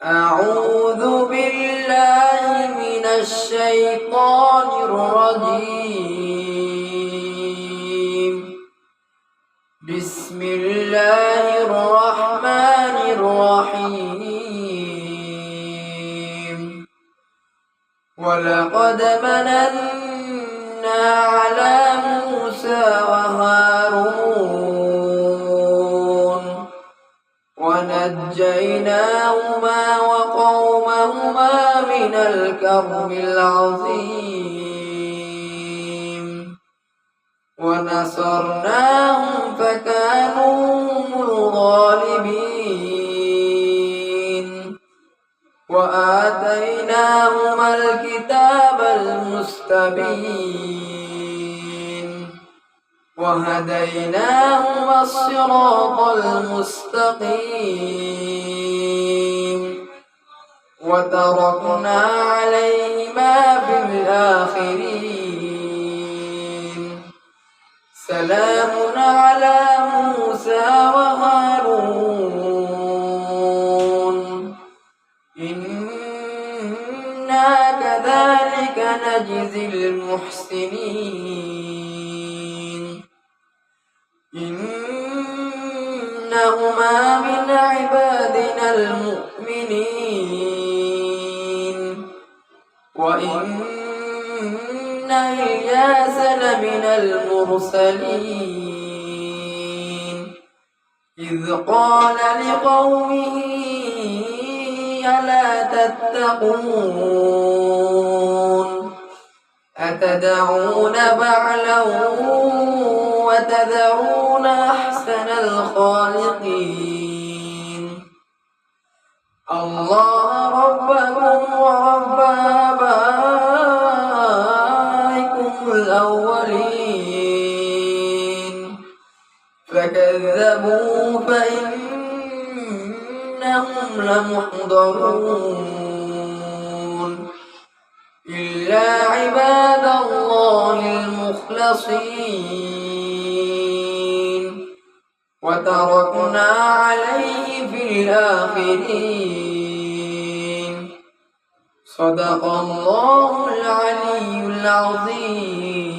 أعوذ بالله من الشيطان الرجيم. بسم الله الرحمن الرحيم. ولقد مننا على موسى وهارون ونجيناهما وقومهما من الكرب العظيم ونصرناهم فكانوا هم الغالبين وآتيناهما الكتاب المستبين وهديناهما الصراط المستقيم وتركنا عليهما في الآخرين. سلام على موسى وهارون إنا كذلك نجزي المحسنين. إنهما من عبادنا المؤمنين وإن إلياس لمن المرسلين إذ قال لقومه ألا تتقون أتدعون بعلا وتذرون أحسن الخالقين الله ربكم ورب آبائكم الأولين فكذبوا فإنهم لمحضرون إلا عباد الله المخلصين وتركنا عليه في الآخرين. صدق الله العلي العظيم.